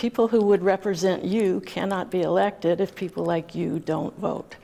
people who would represent you cannot be elected if people like you don't vote.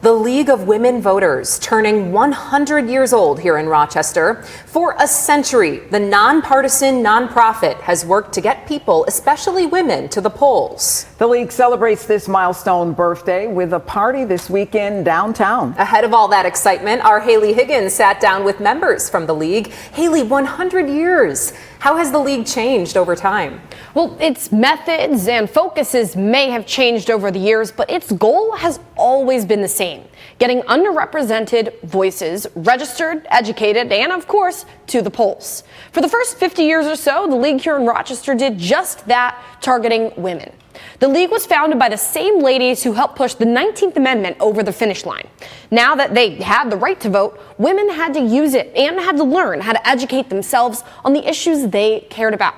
The League of Women Voters, turning 100 years old here in Rochester. For a century, the nonpartisan nonprofit has worked to get people, especially women, to the polls. The League celebrates this milestone birthday with a party this weekend downtown. Ahead of all that excitement, our Haley Higgins sat down with members from the League. Haley, 100 years. How has the League changed over time? Well, its methods and focuses may have changed over the years, but its goal has always been the same: getting underrepresented voices registered, educated, and of course, to the polls. For the first 50 years or so, the League here in Rochester did just that, targeting women. The League was founded by the same ladies who helped push the 19th Amendment over the finish line. Now that they had the right to vote, women had to use it and had to learn how to educate themselves on the issues they cared about.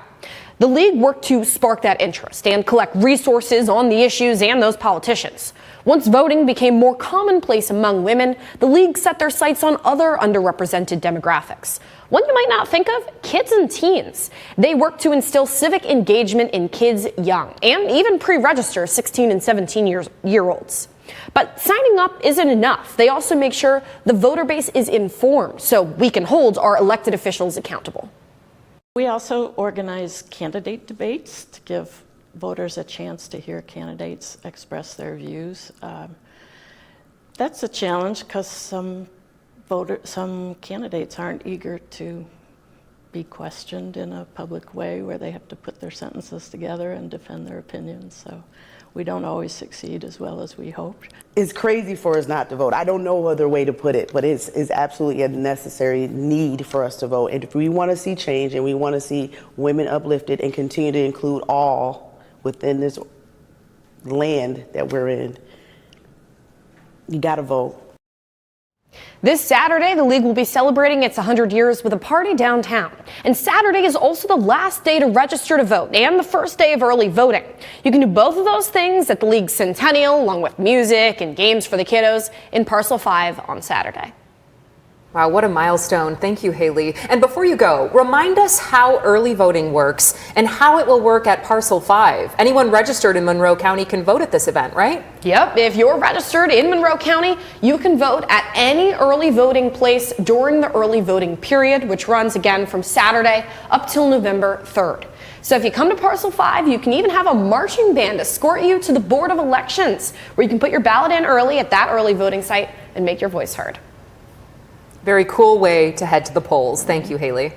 The League worked to spark that interest and collect resources on the issues and those politicians. Once voting became more commonplace among women, the League set their sights on other underrepresented demographics. One you might not think of: kids and teens. They work to instill civic engagement in kids young, and even pre-register 16 and 17-year-olds. But signing up isn't enough. They also make sure the voter base is informed so we can hold our elected officials accountable. We also organize candidate debates to give voters a chance to hear candidates express their views. That's a challenge because some candidates aren't eager to be questioned in a public way where they have to put their sentences together and defend their opinions. So we don't always succeed as well as we hoped. It's crazy for us not to vote. I don't know other way to put it, but it's absolutely a necessary need for us to vote. And if we want to see change and we want to see women uplifted and continue to include all within this land that we're in, you got to vote. This Saturday, the League will be celebrating its 100 years with a party downtown. And Saturday is also the last day to register to vote and the first day of early voting. You can do both of those things at the League's Centennial, along with music and games for the kiddos in Parcel 5 on Saturday. Wow, what a milestone. Thank you, Haley. And before you go, remind us how early voting works and how it will work at Parcel 5. Anyone registered in Monroe County can vote at this event, right? Yep, if you're registered in Monroe County, you can vote at any early voting place during the early voting period, which runs again from Saturday up till November 3rd. So if you come to Parcel 5, you can even have a marching band escort you to the Board of Elections, where you can put your ballot in early at that early voting site and make your voice heard. Very cool way to head to the polls. Thank you, Haley.